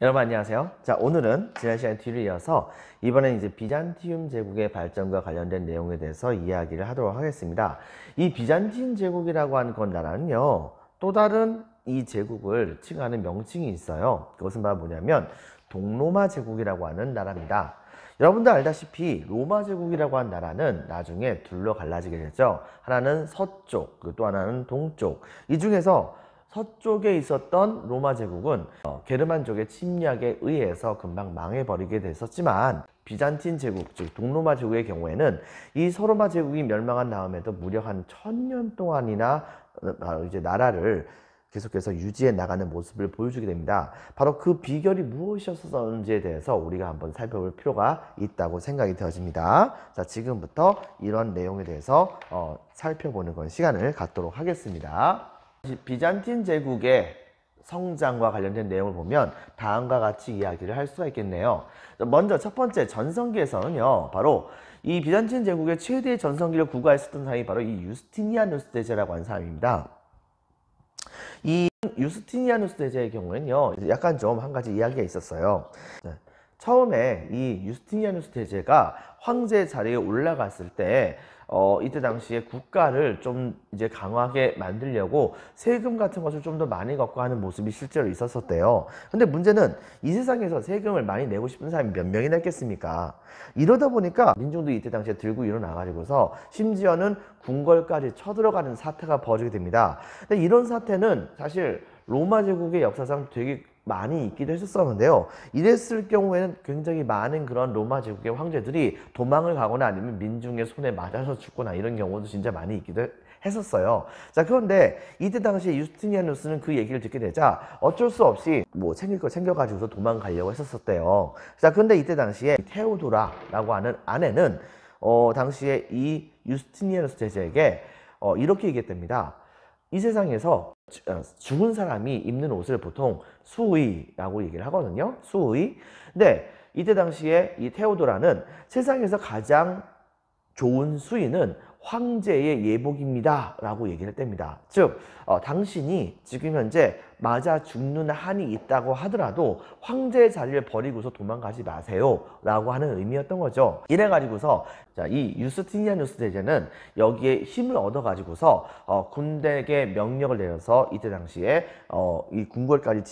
여러분 안녕하세요. 자, 오늘은 지난 시간 뒤를 이어서 이번엔 이제 비잔티움 제국의 발전과 관련된 내용에 대해서 이야기를 하도록 하겠습니다. 이 비잔틴 제국이라고 하는 건 나라는요, 또 다른 이 제국을 칭하는 명칭이 있어요. 그것은 바로 뭐냐면 동로마 제국이라고 하는 나라입니다. 여러분들 알다시피 로마 제국이라고 한 나라는 나중에 둘로 갈라지게 되죠. 하나는 서쪽, 또 하나는 동쪽. 이 중에서 서쪽에 있었던 로마 제국은 게르만족의 침략에 의해서 금방 망해버리게 됐었지만, 비잔틴 제국, 즉 동로마 제국의 경우에는 이 서로마 제국이 멸망한 다음에도 무려 한 1000년 동안이나 바로 이제 나라를 계속해서 유지해 나가는 모습을 보여주게 됩니다. 바로 그 비결이 무엇이었었는지에 대해서 우리가 한번 살펴볼 필요가 있다고 생각이 되어집니다. 자, 지금부터 이런 내용에 대해서 살펴보는 건 시간을 갖도록 하겠습니다. 비잔틴 제국의 성장과 관련된 내용을 보면 다음과 같이 이야기를 할 수가 있겠네요. 먼저 첫 번째, 전성기에서는요, 바로 이 비잔틴 제국의 최대의 전성기를 구가했었던 사람이 바로 이 유스티니아누스 대제라고 하는 사람입니다. 이 유스티니아누스 대제의 경우에는요, 약간 좀 한 가지 이야기가 있었어요. 처음에 이 유스티니아누스 대제가 황제 자리에 올라갔을 때 이때 당시에 국가를 좀 이제 강하게 만들려고 세금 같은 것을 좀 더 많이 걷고 하는 모습이 실제로 있었대요. 근데 문제는 이 세상에서 세금을 많이 내고 싶은 사람이 몇 명이나 있겠습니까? 이러다 보니까 민중도 이때 당시에 들고 일어나가지고서 심지어는 궁궐까지 쳐들어가는 사태가 벌어지게 됩니다. 근데 이런 사태는 사실 로마 제국의 역사상 되게 많이 있기도 했었는데요. 이랬을 경우에는 굉장히 많은 그런 로마 제국의 황제들이 도망을 가거나 아니면 민중의 손에 맞아서 죽거나 이런 경우도 진짜 많이 있기도 했었어요. 자, 그런데 이때 당시에 유스티니아누스는 그 얘기를 듣게 되자 어쩔 수 없이 뭐 챙길 거 챙겨가지고서 도망가려고 했었대요. 자, 그런데 이때 당시에 테오도라라고 하는 아내는 당시에 이 유스티니아누스 대제에게 이렇게 얘기했답니다. 이 세상에서 죽은 사람이 입는 옷을 보통 수의라고 얘기를 하거든요. 수의. 근데 이때 당시에 이 테오도라는 세상에서 가장 좋은 수의는 황제의 예복입니다 라고 얘기를 했답니다. 즉 당신이 지금 현재 맞아 죽는 한이 있다고 하더라도 황제의 자리를 버리고서 도망가지 마세요 라고 하는 의미였던 거죠. 이래가지고서 이 유스티니아누스 대제는 여기에 힘을 얻어가지고서 군대에게 명령을 내려서 이때 당시에 이 궁궐까지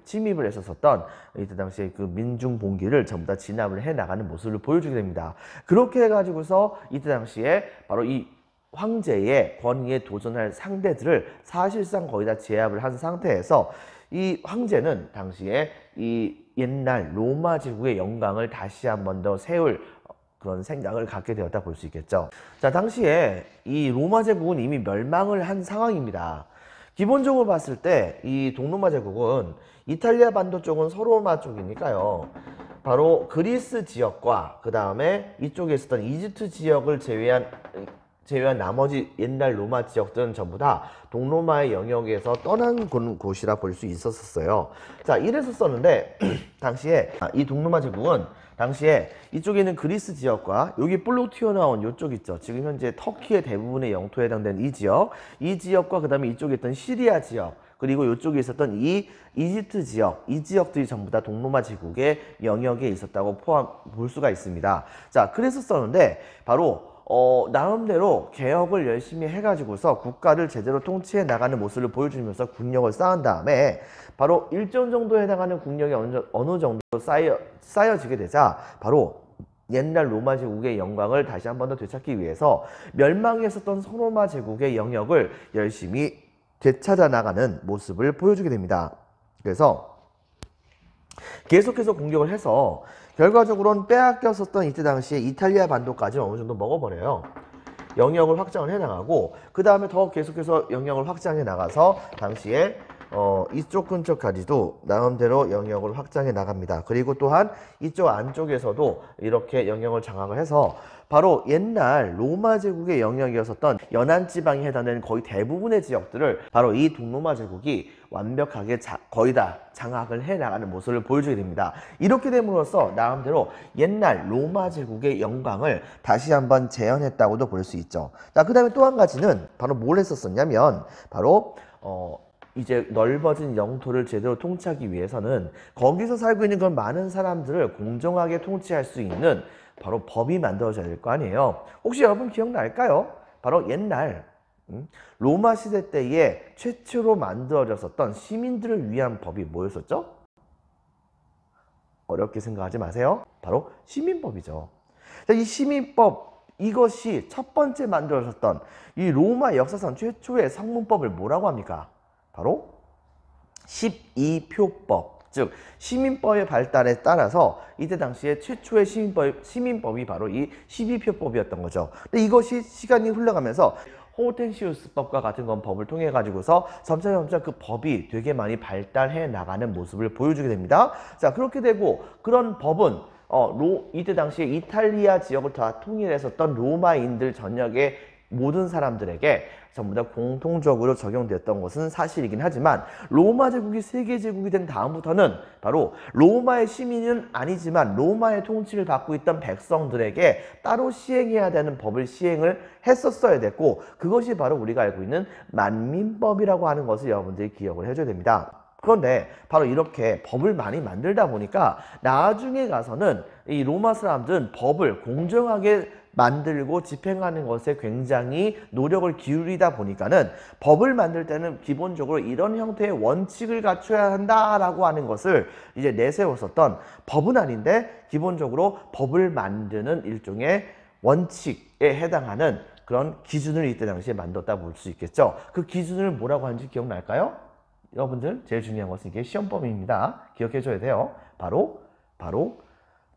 침입을 했었던 이때 당시에 그 민중 봉기를 전부 다 진압을 해 나가는 모습을 보여주게 됩니다. 그렇게 해가지고서 이때 당시에 바로 이 황제의 권위에 도전할 상대들을 사실상 거의 다 제압을 한 상태에서 이 황제는 당시에 이 옛날 로마 제국의 영광을 다시 한 번 더 세울 그런 생각을 갖게 되었다 볼 수 있겠죠. 자, 당시에 이 로마 제국은 이미 멸망을 한 상황입니다. 기본적으로 봤을 때 이 동로마 제국은 이탈리아 반도 쪽은 서로마 쪽이니까요, 바로 그리스 지역과 그 다음에 이쪽에 있었던 이집트 지역을 제외한 나머지 옛날 로마 지역들은 전부 다 동로마의 영역에서 떠난 곳이라 볼 수 있었어요. 자, 이랬었는데 당시에 이 동로마 제국은 당시에 이쪽에 있는 그리스 지역과 여기 볼록 튀어나온 이쪽 있죠. 지금 현재 터키의 대부분의 영토에 해당되는 이 지역과 그 다음에 이쪽에 있던 시리아 지역, 그리고 이쪽에 있었던 이 이집트 지역, 이 지역들이 전부 다 동로마 제국의 영역에 있었다고 볼 수가 있습니다. 자, 그랬었는데 바로 나름대로 개혁을 열심히 해가지고서 국가를 제대로 통치해 나가는 모습을 보여주면서 국력을 쌓은 다음에 바로 일정 정도에 해당하는 국력이 어느 정도 쌓여지게 되자 바로 옛날 로마 제국의 영광을 다시 한 번 더 되찾기 위해서 멸망했었던 서로마 제국의 영역을 열심히 되찾아 나가는 모습을 보여주게 됩니다. 그래서 계속해서 공격을 해서 결과적으로는 빼앗겼었던 이때 당시에 이탈리아 반도까지 어느 정도 먹어버려요. 영역을 확장을 해나가고 그 다음에 더 계속해서 영역을 확장해 나가서 당시에 이쪽 근처까지도 나름대로 영역을 확장해 나갑니다. 그리고 또한 이쪽 안쪽에서도 이렇게 영역을 장악을 해서 바로 옛날 로마 제국의 영역이었었던 연안 지방에 해당되는 거의 대부분의 지역들을 바로 이 동로마 제국이 완벽하게 거의 다 장악을 해 나가는 모습을 보여주게 됩니다. 이렇게 됨으로써 나름대로 옛날 로마 제국의 영광을 다시 한번 재현했다고도 볼 수 있죠. 자, 그 다음에 또 한 가지는 바로 뭘 했었었냐면 바로 이제 넓어진 영토를 제대로 통치하기 위해서는 거기서 살고 있는 그런 많은 사람들을 공정하게 통치할 수 있는 바로 법이 만들어져야 될 거 아니에요. 혹시 여러분 기억날까요? 바로 옛날 로마 시대 때에 최초로 만들어졌었던 시민들을 위한 법이 뭐였었죠? 어렵게 생각하지 마세요. 바로 시민법이죠. 이 시민법, 이것이 첫 번째 만들어졌던 이 로마 역사상 최초의 상문법을 뭐라고 합니까? 바로 12표법, 즉 시민법의 발달에 따라서 이때 당시에 최초의 시민법이 바로 이 12표법이었던 거죠. 근데 이것이 시간이 흘러가면서 호텐시우스법과 같은 건 법을 통해 가지고서 점차 그 법이 되게 많이 발달해 나가는 모습을 보여주게 됩니다. 자, 그렇게 되고 그런 법은 이때 당시에 이탈리아 지역을 다 통일했었던 로마인들 전역의 모든 사람들에게 전부 다 공통적으로 적용되었던 것은 사실이긴 하지만 로마 제국이 세계 제국이 된 다음부터는 바로 로마의 시민은 아니지만 로마의 통치를 받고 있던 백성들에게 따로 시행해야 되는 법을 시행을 했었어야 됐고, 그것이 바로 우리가 알고 있는 만민법이라고 하는 것을 여러분들이 기억을 해줘야 됩니다. 그런데 바로 이렇게 법을 많이 만들다 보니까 나중에 가서는 이 로마 사람들은 법을 공정하게 만들고 집행하는 것에 굉장히 노력을 기울이다 보니까는 법을 만들 때는 기본적으로 이런 형태의 원칙을 갖춰야 한다라고 하는 것을 이제 내세웠었던, 법은 아닌데 기본적으로 법을 만드는 일종의 원칙에 해당하는 그런 기준을 이때 당시에 만들었다 볼 수 있겠죠. 그 기준을 뭐라고 하는지 기억날까요? 여러분들 제일 중요한 것은 이게 시험법입니다. 기억해 줘야 돼요. 바로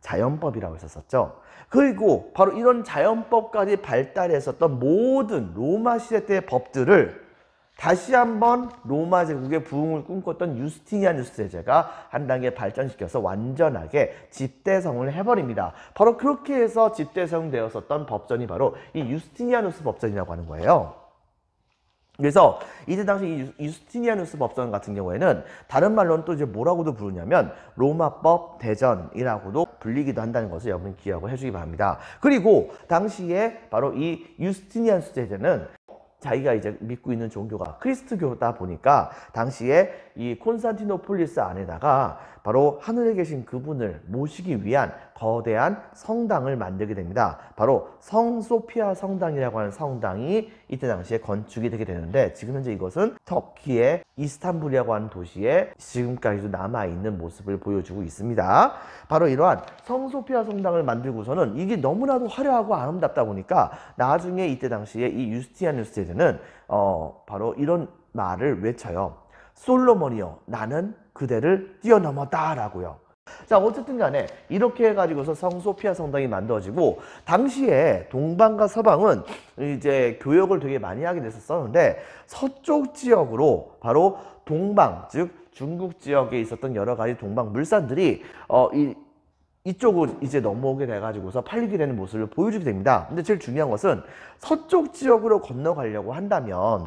자연법이라고 했었죠. 그리고 바로 이런 자연법까지 발달했었던 모든 로마 시대 때의 법들을 다시 한번 로마 제국의 부흥을 꿈꿨던 유스티니아누스 제자가 한 단계 발전시켜서 완전하게 집대성을 해버립니다. 바로 그렇게 해서 집대성되었었던 법전이 바로 이 유스티니아누스 법전이라고 하는 거예요. 그래서 이때 당시 이 유스티니아누스 법전 같은 경우에는 다른 말로는 또 이제 뭐라고도 부르냐면 로마법 대전이라고도 불리기도 한다는 것을 여러분 기억을 해주기 바랍니다. 그리고 당시에 바로 이 유스티니아누스 제자는 자기가 이제 믿고 있는 종교가 크리스트교다 보니까 당시에 이 콘스탄티노폴리스 안에다가 바로 하늘에 계신 그분을 모시기 위한 거대한 성당을 만들게 됩니다. 바로 성소피아 성당이라고 하는 성당이 이때 당시에 건축이 되게 되는데, 지금 현재 이것은 터키의 이스탄불이라고 하는 도시에 지금까지도 남아있는 모습을 보여주고 있습니다. 바로 이러한 성소피아 성당을 만들고서는 이게 너무나도 화려하고 아름답다 보니까 나중에 이때 당시에 이 유스티니아누스 제자는 바로 이런 말을 외쳐요. 솔로몬이여, 나는 그대를 뛰어넘었다 라고요. 자, 어쨌든 간에 이렇게 해가지고서 성소피아 성당이 만들어지고, 당시에 동방과 서방은 이제 교역을 되게 많이 하게 됐었는데, 서쪽 지역으로 바로 동방, 즉 중국 지역에 있었던 여러 가지 동방 물산들이 이쪽으로 이제 넘어오게 돼가지고서 팔리게 되는 모습을 보여주게 됩니다. 근데 제일 중요한 것은 서쪽 지역으로 건너가려고 한다면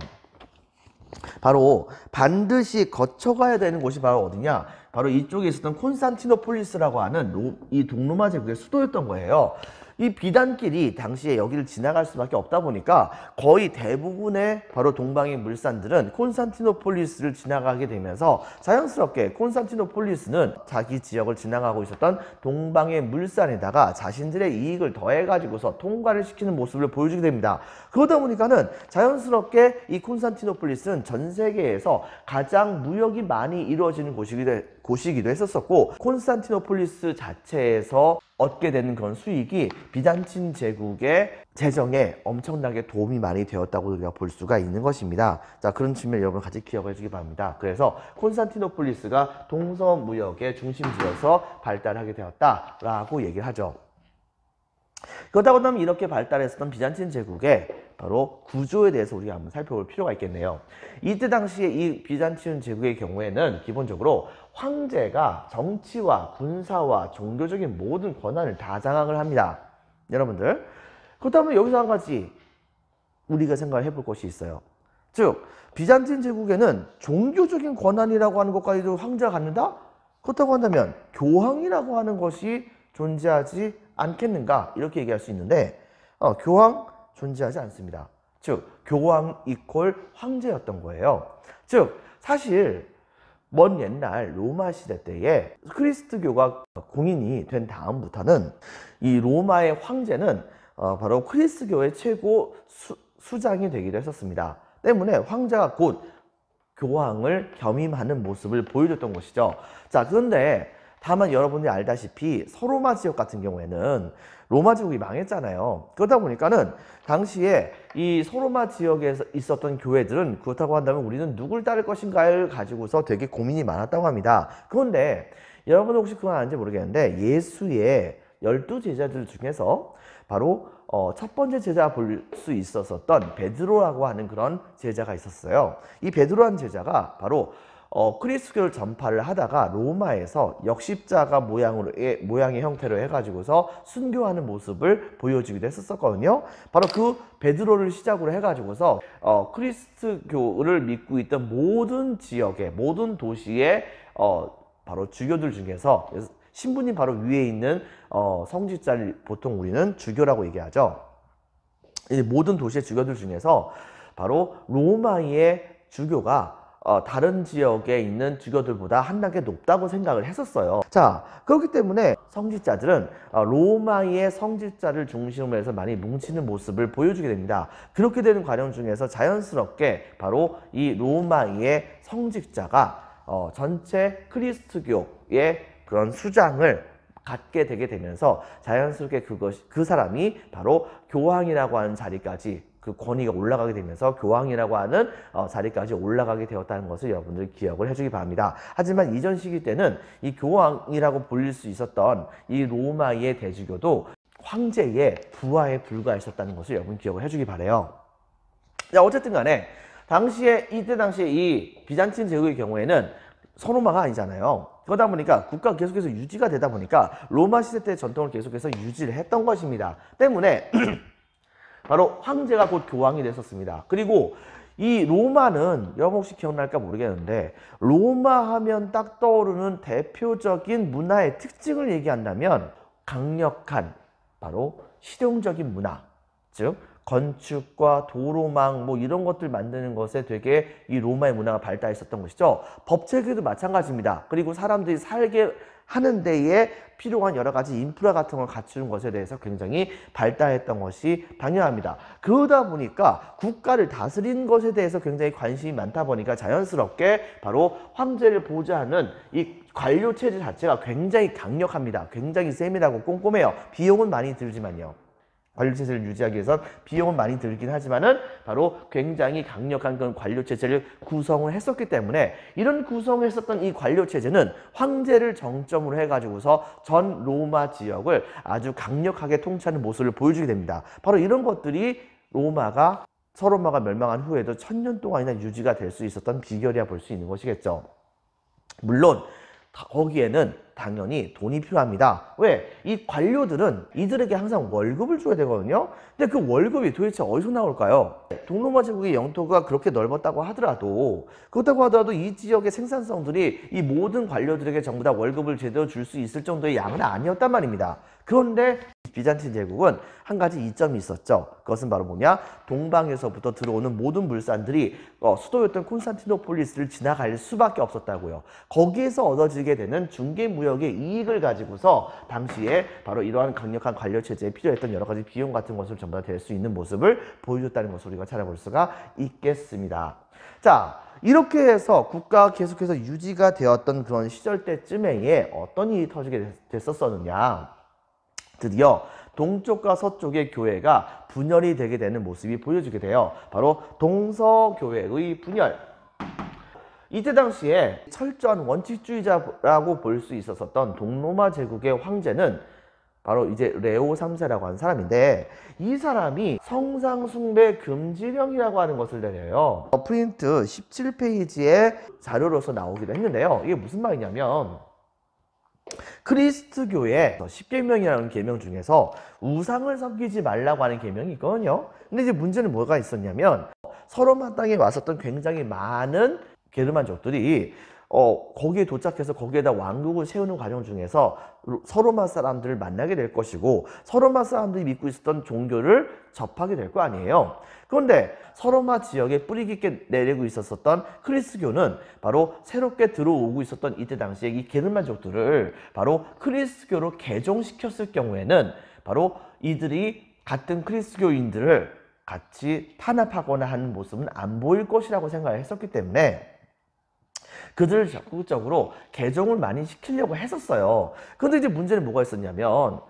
바로 반드시 거쳐가야 되는 곳이 바로 어디냐? 바로 이쪽에 있었던 콘스탄티노폴리스라고 하는 이 동로마 제국의 수도였던 거예요. 이 비단길이 당시에 여기를 지나갈 수밖에 없다 보니까 거의 대부분의 바로 동방의 물산들은 콘스탄티노폴리스를 지나가게 되면서 자연스럽게 콘스탄티노폴리스는 자기 지역을 지나가고 있었던 동방의 물산에다가 자신들의 이익을 더해가지고서 통과를 시키는 모습을 보여주게 됩니다. 그러다 보니까는 자연스럽게 이 콘스탄티노폴리스는 전 세계에서 가장 무역이 많이 이루어지는 곳이기도 했었고, 콘스탄티노폴리스 자체에서 얻게 되는 그런 수익이 비잔틴 제국의 재정에 엄청나게 도움이 많이 되었다고 우리가 볼 수가 있는 것입니다. 자, 그런 측면 여러분 같이 기억해 주기 바랍니다. 그래서 콘스탄티노폴리스가 동서무역의 중심지여서 발달하게 되었다라고 얘기를 하죠. 그렇다고 하면 이렇게 발달했었던 비잔틴 제국의 바로 구조에 대해서 우리가 한번 살펴볼 필요가 있겠네요. 이때 당시에 이 비잔틴 제국의 경우에는 기본적으로 황제가 정치와 군사와 종교적인 모든 권한을 다 장악을 합니다. 여러분들, 그렇다면 여기서 한 가지 우리가 생각을 해볼 것이 있어요. 즉, 비잔틴 제국에는 종교적인 권한이라고 하는 것까지도 황제가 갖는다? 그렇다고 한다면 교황이라고 하는 것이 존재하지 않겠는가? 이렇게 얘기할 수 있는데, 교황 존재하지 않습니다. 즉, 교황 이퀄 황제였던 거예요. 즉, 사실 먼 옛날 로마 시대 때에 그리스도교가 공인이 된 다음부터는 이 로마의 황제는 바로 그리스도교의 최고 수장이 되기도 했었습니다. 때문에 황제가 곧 교황을 겸임하는 모습을 보여줬던 것이죠. 자, 그런데 다만 여러분이 알다시피 서로마 지역 같은 경우에는 로마 제국이 망했잖아요. 그러다 보니까는 당시에 이 서로마 지역에 있었던 교회들은 그렇다고 한다면 우리는 누굴 따를 것인가를 가지고서 되게 고민이 많았다고 합니다. 그런데 여러분 혹시 그건 아는지 모르겠는데 예수의 12제자들 중에서 바로 첫 번째 제자 볼 수 있었던 베드로라고 하는 그런 제자가 있었어요. 이 베드로라는 제자가 바로 그리스도교를 전파를 하다가 로마에서 역십자가 모양의 형태로 해가지고서 순교하는 모습을 보여주기도 했었거든요. 바로 그 베드로를 시작으로 해가지고서 그리스도교를 믿고 있던 모든 지역의 모든 도시의 바로 주교들 중에서 신부님 바로 위에 있는 성직자를 보통 우리는 주교라고 얘기하죠. 이 모든 도시의 주교들 중에서 바로 로마의 주교가 다른 지역에 있는 주교들보다 한 단계 높다고 생각을 했었어요. 자, 그렇기 때문에 성직자들은 로마의 성직자를 중심으로 해서 많이 뭉치는 모습을 보여주게 됩니다. 그렇게 되는 과정 중에서 자연스럽게 바로 이 로마의 성직자가 전체 그리스도교의 그런 수장을 갖게 되게 되면서 자연스럽게 그 사람이 바로 교황이라고 하는 자리까지 그 권위가 올라가게 되면서 교황이라고 하는 자리까지 올라가게 되었다는 것을 여러분들 기억을 해주기 바랍니다. 하지만 이전 시기 때는 이 교황이라고 불릴 수 있었던 이 로마의 대주교도 황제의 부하에 불과했었다는 것을 여러분 기억을 해주기 바라요. 자, 어쨌든 간에 이때 당시에 이 비잔틴 제국의 경우에는 서로마가 아니잖아요. 그러다 보니까 국가가 계속해서 유지가 되다 보니까 로마 시대 때 전통을 계속해서 유지를 했던 것입니다. 때문에 바로 황제가 곧 교황이 됐었습니다. 그리고 이 로마는 여러분 혹시 기억날까 모르겠는데 로마 하면 딱 떠오르는 대표적인 문화의 특징을 얘기한다면 강력한 바로 실용적인 문화, 즉 건축과 도로망 뭐 이런 것들 만드는 것에 되게 이 로마의 문화가 발달했었던 것이죠. 법체계도 마찬가지입니다. 그리고 사람들이 살게 하는 데에 필요한 여러 가지 인프라 같은 걸 갖추는 것에 대해서 굉장히 발달했던 것이 당연합니다. 그러다 보니까 국가를 다스리는 것에 대해서 굉장히 관심이 많다 보니까 자연스럽게 바로 황제를 보좌하는 이 관료 체제 자체가 굉장히 강력합니다. 굉장히 세밀하고 꼼꼼해요. 비용은 많이 들지만요. 관료체제를 유지하기 위해서 비용은 많이 들긴 하지만은 바로 굉장히 강력한 그런 관료체제를 구성을 했었기 때문에 이런 구성을 했었던 이 관료체제는 황제를 정점으로 해가지고서 전 로마 지역을 아주 강력하게 통치하는 모습을 보여주게 됩니다. 바로 이런 것들이 서로마가 멸망한 후에도 1000년 동안이나 유지가 될 수 있었던 비결이라 볼 수 있는 것이겠죠. 물론 거기에는 당연히 돈이 필요합니다. 왜? 이 관료들은 이들에게 항상 월급을 줘야 되거든요. 근데 그 월급이 도대체 어디서 나올까요? 동로마 제국의 영토가 그렇게 넓었다고 하더라도 그렇다고 하더라도 이 지역의 생산성들이 이 모든 관료들에게 전부 다 월급을 제대로 줄 수 있을 정도의 양은 아니었단 말입니다. 그런데 비잔틴 제국은 한 가지 이점이 있었죠. 그것은 바로 뭐냐? 동방에서부터 들어오는 모든 물산들이 수도였던 콘스탄티노폴리스를 지나갈 수밖에 없었다고요. 거기에서 얻어지게 되는 중개무역의 이익을 가지고서 당시에 바로 이러한 강력한 관료체제에 필요했던 여러 가지 비용 같은 것을 전부 다 될 수 있는 모습을 보여줬다는 것을 우리가 찾아볼 수가 있겠습니다. 자, 이렇게 해서 국가가 계속해서 유지가 되었던 그런 시절 때쯤에 어떤 일이 터지게 됐었느냐? 드디어 동쪽과 서쪽의 교회가 분열이 되게 되는 모습이 보여지게 돼요. 바로 동서교회의 분열. 이때 당시에 철저한 원칙주의자라고 볼 수 있었던 동로마 제국의 황제는 바로 이제 레오 3세라고 하는 사람인데 이 사람이 성상숭배 금지령이라고 하는 것을 내려요. 프린트 17페이지의 자료로서 나오기도 했는데요. 이게 무슨 말이냐면 그리스도교의 10계명이라는 계명 중에서 우상을 섬기지 말라고 하는 계명이 있거든요. 근데 이제 문제는 뭐가 있었냐면 서로마 땅에 왔었던 굉장히 많은 게르만족들이 거기에 도착해서 거기에다 왕국을 세우는 과정 중에서 서로마 사람들을 만나게 될 것이고 서로마 사람들이 믿고 있었던 종교를 접하게 될 거 아니에요. 그런데 서로마 지역에 뿌리 깊게 내리고 있었던 크리스교는 바로 새롭게 들어오고 있었던 이때 당시에 이 게르만족들을 바로 크리스교로 개종시켰을 경우에는 바로 이들이 같은 크리스교인들을 같이 탄압하거나 하는 모습은 안 보일 것이라고 생각을 했었기 때문에 그들을 적극적으로 개종을 많이 시키려고 했었어요. 근데 이제 문제는 뭐가 있었냐면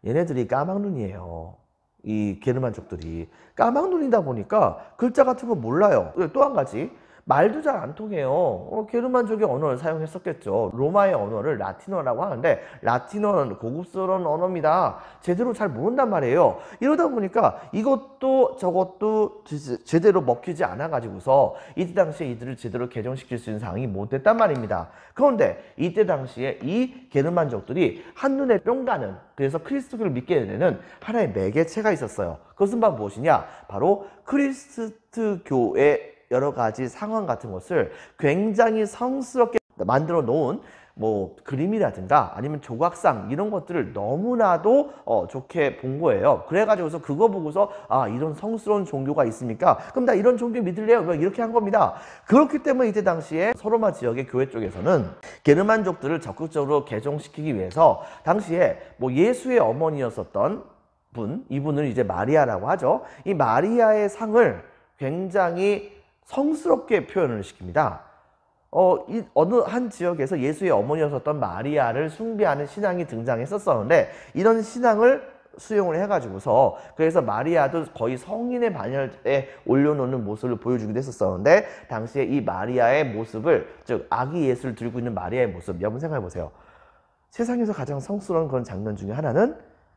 얘네들이 까막눈이에요. 이 게르만족들이 까막눈이다 보니까 글자 같은 거 몰라요. 또 한 가지 말도 잘 안 통해요. 게르만족의 언어를 사용했었겠죠. 로마의 언어를 라틴어라고 하는데 라틴어는 고급스러운 언어입니다. 제대로 잘 모른단 말이에요. 이러다 보니까 이것도 저것도 제대로 먹히지 않아 가지고서 이때 당시에 이들을 제대로 개종시킬 수 있는 상황이 못 됐단 말입니다. 그런데 이때 당시에 이 게르만족들이 한눈에 뿅 가는, 그래서 크리스토교를 믿게 되는 하나의 매개체가 있었어요. 그것은 바로 무엇이냐? 바로 크리스트교의 여러 가지 상황 같은 것을 굉장히 성스럽게 만들어 놓은 뭐 그림이라든가 아니면 조각상 이런 것들을 너무나도 좋게 본 거예요. 그래가지고서 그거 보고서 아, 이런 성스러운 종교가 있습니까? 그럼 나 이런 종교 믿을래요? 이렇게 한 겁니다. 그렇기 때문에 이때 당시에 서로마 지역의 교회 쪽에서는 게르만족들을 적극적으로 개종시키기 위해서 당시에 뭐 예수의 어머니였었던 분, 이분을 이제 마리아라고 하죠. 이 마리아의 상을 굉장히 성스럽게 표현을 시킵니다. 어느 한 지역에서 예수의 어머니였었던 마리아를 숭배하는 신앙이 등장했었는데 이런 신앙을 수용을 해가지고서 그래서 마리아도 거의 성인의 반열에 올려놓는 모습을 보여주기도 했었는데 당시에 이 마리아의 모습을, 즉 아기 예수를 들고 있는 마리아의 모습, 여러분 생각해 보세요. 세상에서 가장 성스러운 그런 장면 중에 하나는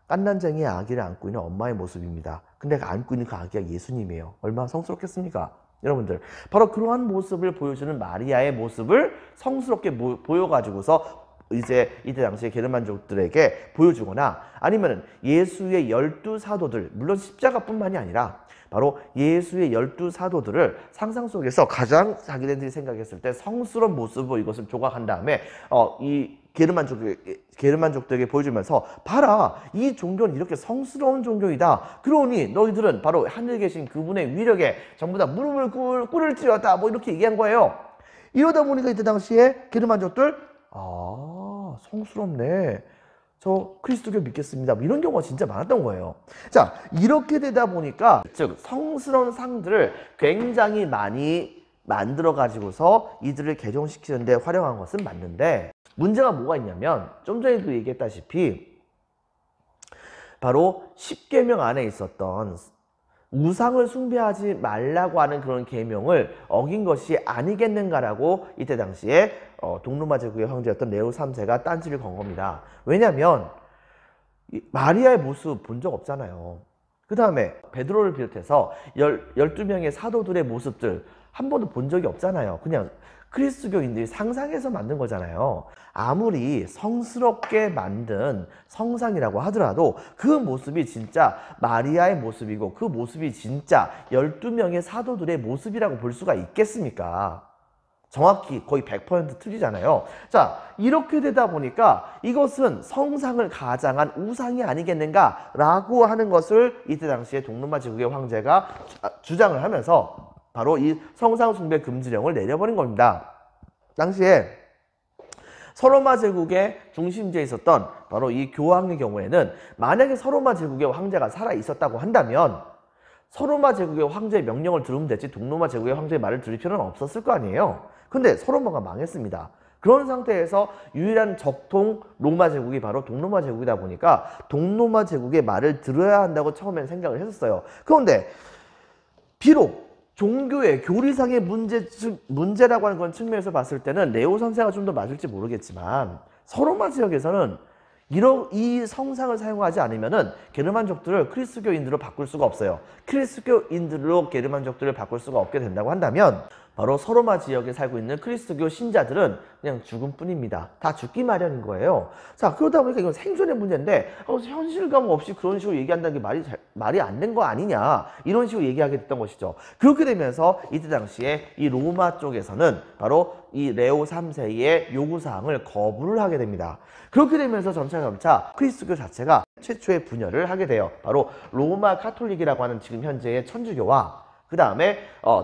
깐난쟁이의 아기를 안고 있는 엄마의 모습입니다. 근데 안고 있는 그 아기가 예수님이에요. 얼마나 성스럽겠습니까? 여러분들, 바로 그러한 모습을 보여주는 마리아의 모습을 성스럽게 보여가지고서 이제 이때 당시에 게르만족들에게 보여주거나 아니면 예수의 12사도들, 물론 십자가뿐만이 아니라 바로 예수의 12사도들을 상상 속에서 가장 자기네들이 생각했을 때 성스러운 모습으로 이것을 조각한 다음에 이 게르만족들에게 보여주면서 봐라, 이 종교는 이렇게 성스러운 종교이다. 그러니 너희들은 바로 하늘에 계신 그분의 위력에 전부 다 무릎을 꿇을지어다, 뭐 이렇게 얘기한 거예요. 이러다 보니까 이때 당시에 게르만족들, 아, 성스럽네, 저 그리스도교 믿겠습니다, 뭐 이런 경우가 진짜 많았던 거예요. 자, 이렇게 되다 보니까 즉 성스러운 상들을 굉장히 많이 만들어 가지고서 이들을 개종시키는 데 활용한 것은 맞는데 문제가 뭐가 있냐면 좀 전에도 얘기했다시피 바로 10계명 안에 있었던 우상을 숭배하지 말라고 하는 그런 계명을 어긴 것이 아니겠는가라고 이때 당시에 동로마 제국의 황제였던 네로 3세가 딴지를 건 겁니다. 왜냐하면 마리아의 모습 본 적 없잖아요. 그 다음에 베드로를 비롯해서 12명의 사도들의 모습들 한 번도 본 적이 없잖아요. 그냥 크리스교인들이 상상해서 만든 거잖아요. 아무리 성스럽게 만든 성상이라고 하더라도 그 모습이 진짜 마리아의 모습이고 그 모습이 진짜 12명의 사도들의 모습이라고 볼 수가 있겠습니까? 정확히 거의 100% 틀리잖아요. 자, 이렇게 되다 보니까 이것은 성상을 가장한 우상이 아니겠는가 라고 하는 것을 이때 당시에 동로마 제국의 황제가 주장을 하면서 바로 이 성상 숭배 금지령을 내려버린 겁니다. 당시에 서로마 제국의 중심지에 있었던 바로 이 교황의 경우에는 만약에 서로마 제국의 황제가 살아 있었다고 한다면 서로마 제국의 황제의 명령을 들으면 됐지 동로마 제국의 황제의 말을 들을 필요는 없었을 거 아니에요. 근데 서로마가 망했습니다. 그런 상태에서 유일한 적통 로마 제국이 바로 동로마 제국이다 보니까 동로마 제국의 말을 들어야 한다고 처음에는 생각을 했었어요. 그런데 비록 종교의 교리상의 문제라고 하는 건 측면에서 봤을 때는 레오 3세가 좀 더 맞을지 모르겠지만 서로마 지역에서는 이 성상을 사용하지 않으면은 게르만족들을 크리스교인들로 바꿀 수가 없어요. 크리스교인들로 게르만족들을 바꿀 수가 없게 된다고 한다면 바로 서로마 지역에 살고 있는 그리스도교 신자들은 그냥 죽음 뿐입니다. 다 죽기 마련인 거예요. 자, 그러다 보니까 이건 생존의 문제인데 현실감 없이 그런 식으로 얘기한다는 게 말이 안 된 거 아니냐, 이런 식으로 얘기하게 됐던 것이죠. 그렇게 되면서 이때 당시에 이 로마 쪽에서는 바로 이 레오 3세의 요구사항을 거부를 하게 됩니다. 그렇게 되면서 점차 그리스도교 자체가 최초의 분열을 하게 돼요. 바로 로마 카톨릭이라고 하는 지금 현재의 천주교와 그 다음에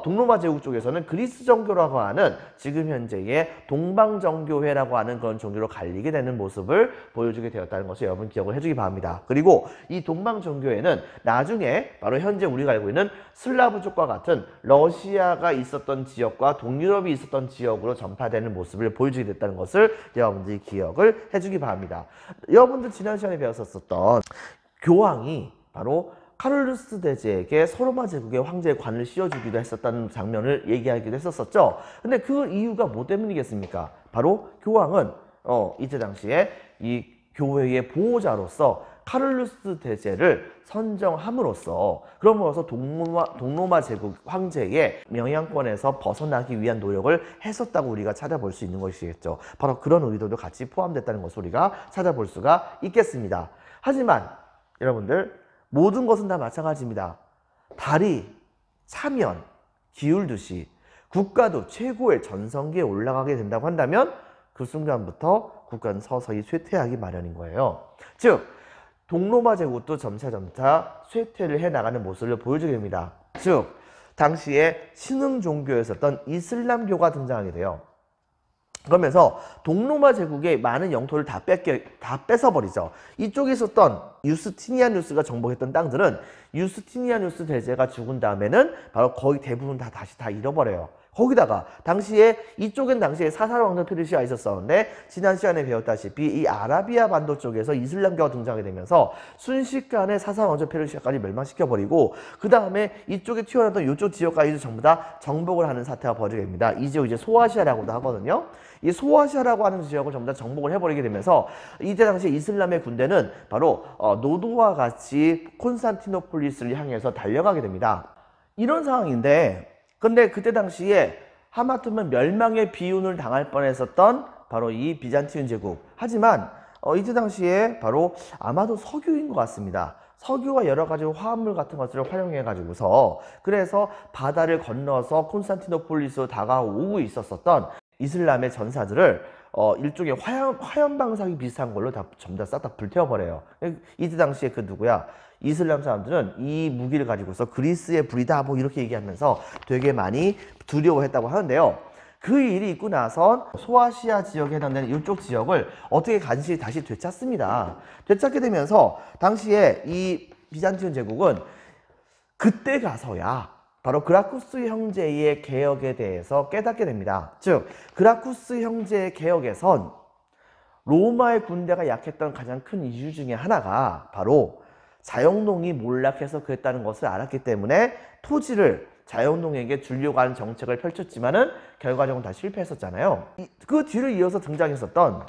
동로마 제국 쪽에서는 그리스 정교라고 하는 지금 현재의 동방정교회라고 하는 그런 종교로 갈리게 되는 모습을 보여주게 되었다는 것을 여러분 기억을 해주기 바랍니다. 그리고 이 동방정교회는 나중에 바로 현재 우리가 알고 있는 슬라브족과 같은 러시아가 있었던 지역과 동유럽이 있었던 지역으로 전파되는 모습을 보여주게 됐다는 것을 여러분들이 기억을 해주기 바랍니다. 여러분들 지난 시간에 배웠었던 교황이 바로 카를루스 대제에게 서로마 제국의 황제의 관을 씌워주기도 했었다는 장면을 얘기하기도 했었죠. 근데 그 이유가 뭐 때문이겠습니까? 바로 교황은 이때 당시에 이 교회의 보호자로서 카를루스 대제를 선정함으로써 그럼으로써 동로마 제국 황제의 영향권에서 벗어나기 위한 노력을 했었다고 우리가 찾아볼 수 있는 것이겠죠. 바로 그런 의도도 같이 포함됐다는 것을 우리가 찾아볼 수가 있겠습니다. 하지만 여러분들, 모든 것은 다 마찬가지입니다. 달이 차면 기울듯이 국가도 최고의 전성기에 올라가게 된다고 한다면 그 순간부터 국가는 서서히 쇠퇴하기 마련인 거예요. 즉 동로마 제국도 점차 쇠퇴를 해나가는 모습을 보여주게 됩니다. 즉 당시에 신흥 종교였었던 이슬람교가 등장하게 돼요. 그러면서 동로마 제국의 많은 영토를 다 뺏어버리죠. 이쪽에 있었던 유스티니아누스가 정복했던 땅들은 유스티니아누스 대제가 죽은 다음에는 바로 거의 대부분 다시 잃어버려요. 거기다가 당시에 이쪽엔 당시에 사사왕조 페르시아가 있었었는데 지난 시간에 배웠다시피 이 아라비아 반도 쪽에서 이슬람교가 등장하게 되면서 순식간에 사사왕조 페르시아까지 멸망시켜버리고 그 다음에 이쪽에 튀어나왔던 이쪽 지역까지도 전부 다 정복을 하는 사태가 벌어지게 됩니다. 이 지역 이제 소아시아라고도 하거든요. 이 소아시아라고 하는 지역을 전부 다 정복을 해버리게 되면서 이때 당시 이슬람의 군대는 바로 노도와 같이 콘스탄티노폴리스를 향해서 달려가게 됩니다. 이런 상황인데 근데 그때 당시에 하마터면 멸망의 비운을 당할 뻔했었던 바로 이 비잔티움 제국. 하지만 이때 당시에 바로 아마도 석유인 것 같습니다. 석유와 여러 가지 화합물 같은 것들을 활용해 가지고서 그래서 바다를 건너서 콘스탄티노폴리스로 다가오고 있었던 이슬람의 전사들을 일종의 화염방사기 비슷한 걸로 전부 다 싹 다 불태워버려요. 이때 당시에 그 누구야? 이슬람 사람들은 이 무기를 가지고서 그리스의 불이다 뭐 이렇게 얘기하면서 되게 많이 두려워했다고 하는데요. 그 일이 있고 나선 소아시아 지역에 해당되는 이쪽 지역을 어떻게 다시 되찾습니다. 되찾게 되면서 당시에 이 비잔티움 제국은 그때 가서야 바로 그라쿠스 형제의 개혁에 대해서 깨닫게 됩니다. 즉 그라쿠스 형제의 개혁에선 로마의 군대가 약했던 가장 큰 이유 중에 하나가 바로 자영농이 몰락해서 그랬다는 것을 알았기 때문에 토지를 자영농에게 주려고 하는 정책을 펼쳤지만은 결과적으로 다 실패했었잖아요. 그 뒤를 이어서 등장했었던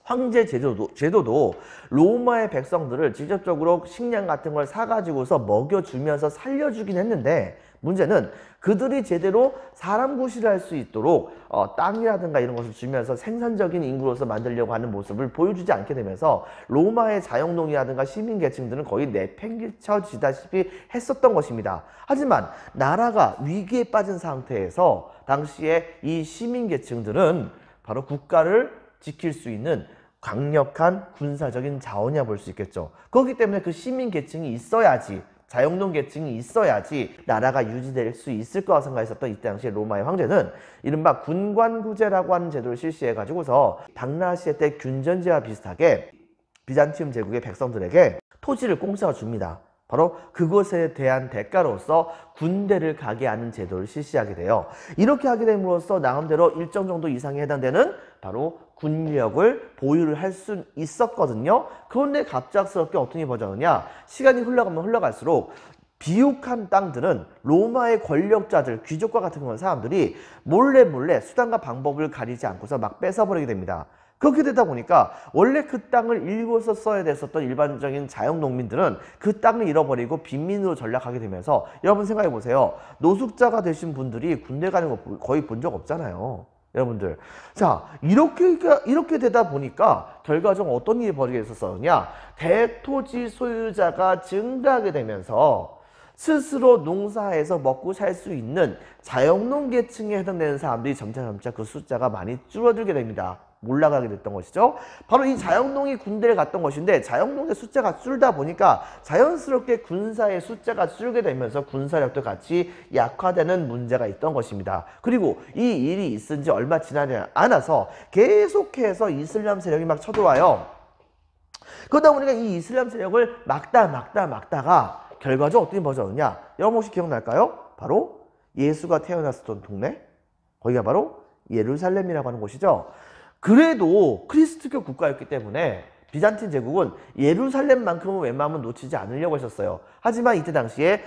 황제 제도도 로마의 백성들을 직접적으로 식량 같은 걸 사가지고서 먹여주면서 살려주긴 했는데 문제는 그들이 제대로 사람 구실을 할 수 있도록 땅이라든가 이런 것을 주면서 생산적인 인구로서 만들려고 하는 모습을 보여주지 않게 되면서 로마의 자영농이라든가 시민계층들은 거의 내팽개쳐지다시피 했었던 것입니다. 하지만 나라가 위기에 빠진 상태에서 당시에 이 시민계층들은 바로 국가를 지킬 수 있는 강력한 군사적인 자원이라 볼 수 있겠죠. 그렇기 때문에 그 시민계층이 있어야지, 자영농 계층이 있어야지 나라가 유지될 수 있을 거라 생각했었던 이때 당시에 로마의 황제는 이른바 군관구제라고 하는 제도를 실시해 가지고서 당나시아 때 균전제와 비슷하게 비잔티움 제국의 백성들에게 토지를 공짜로 줍니다. 바로 그것에 대한 대가로서 군대를 가게 하는 제도를 실시하게 돼요. 이렇게 하게 됨으로써 나름대로 일정 정도 이상에 해당되는 바로 군력을 보유를 할 수 있었거든요. 그런데 갑작스럽게 어떤 일이 벌어졌느냐, 시간이 흘러가면 흘러갈수록 비옥한 땅들은 로마의 권력자들, 귀족과 같은 그런 사람들이 몰래 수단과 방법을 가리지 않고서 막 뺏어버리게 됩니다. 그렇게 되다 보니까 원래 그 땅을 일궈서 써야 됐었던 일반적인 자영농민들은 그 땅을 잃어버리고 빈민으로 전락하게 되면서, 여러분 생각해 보세요. 노숙자가 되신 분들이 군대 가는 거 거의 본 적 없잖아요. 여러분들. 자, 이렇게 되다 보니까 결과적으로 어떤 일이 벌어지게 됐었느냐. 대토지 소유자가 증가하게 되면서 스스로 농사해서 먹고 살 수 있는 자영농 계층에 해당되는 사람들이 점차 그 숫자가 많이 줄어들게 됩니다. 올라가게 됐던 것이죠. 바로 이 자영농이 군대를 갔던 것인데, 자영농의 숫자가 줄다 보니까 자연스럽게 군사의 숫자가 줄게 되면서 군사력도 같이 약화되는 문제가 있던 것입니다. 그리고 이 일이 있은 지 얼마 지나지 않아서 계속해서 이슬람 세력이 막 쳐들어와요. 그러다 보니까 이 이슬람 세력을 막다가 결과적으로 어떻게 벌어졌느냐. 여러분 혹시 기억날까요? 바로 예수가 태어났었던 동네, 거기가 바로 예루살렘이라고 하는 곳이죠. 그래도 그리스도교 국가였기 때문에 비잔틴 제국은 예루살렘만큼은 웬만하면 놓치지 않으려고 했었어요. 하지만 이때 당시에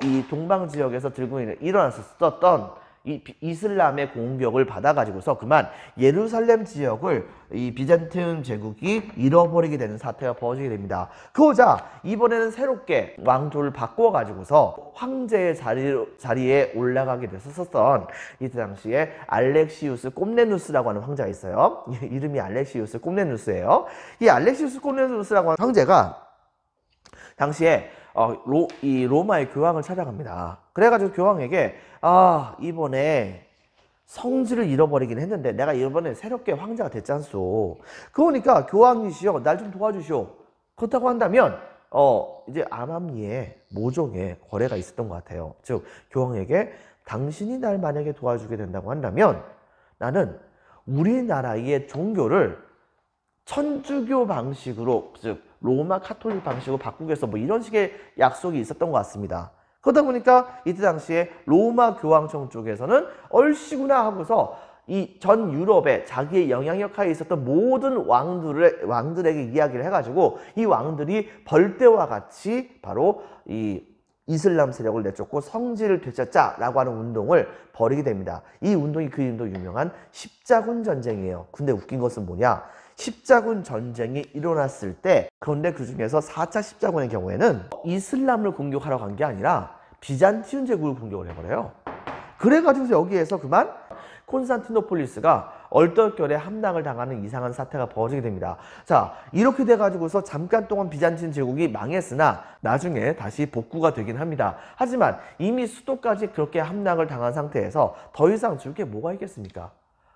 이 동방 지역에서 들고 일어났었던 이 이슬람의 공격을 받아가지고서 그만 예루살렘 지역을 이 비잔틴 제국이 잃어버리게 되는 사태가 벌어지게 됩니다. 그러자 이번에는 새롭게 왕조를 바꿔가지고서 황제의 자리에 올라가게 됐었던 이때 당시에 알렉시우스 꼼네누스라고 하는 황제가 있어요. 이름이 알렉시우스 꼼네누스예요. 이 알렉시우스 꼼네누스라고 하는 황제가 당시에 이 로마의 교황을 찾아갑니다. 그래가지고 교황에게 이번에 성지를 잃어버리긴 했는데 내가 이번에 새롭게 황제가 됐잖소. 그러니까 교황이시여 날 좀 도와주시오. 그렇다고 한다면 이제 암암리에 모종의 거래가 있었던 것 같아요. 즉 교황에게 당신이 날 만약에 도와주게 된다고 한다면 나는 우리나라의 종교를 천주교 방식으로, 즉 로마 카톨릭 방식으로 바꾸겠어, 뭐 이런 식의 약속이 있었던 것 같습니다. 그러다 보니까 이때 당시에 로마 교황청 쪽에서는 얼씨구나 하고서 이 전 유럽에 자기의 영향력 하에 있었던 모든 왕들에게 이야기를 해가지고 이 왕들이 벌떼와 같이 바로 이 이슬람 세력을 내쫓고 성지를 되찾자라고 하는 운동을 벌이게 됩니다. 이 운동이 그 이름도 유명한 십자군 전쟁이에요. 근데 웃긴 것은 뭐냐? 십자군 전쟁이 일어났을 때, 그런데 그 중에서 4차 십자군의 경우에는 이슬람을 공격하러 간 게 아니라 비잔티움 제국을 공격을 해버려요. 그래가지고 여기에서 그만 콘스탄티노폴리스가 얼떨결에 함락을 당하는 이상한 사태가 벌어지게 됩니다. 자, 이렇게 돼가지고서 잠깐 동안 비잔틴 제국이 망했으나 나중에 다시 복구가 되긴 합니다. 하지만 이미 수도까지 그렇게 함락을 당한 상태에서 더 이상 줄 게 뭐가 있겠습니까?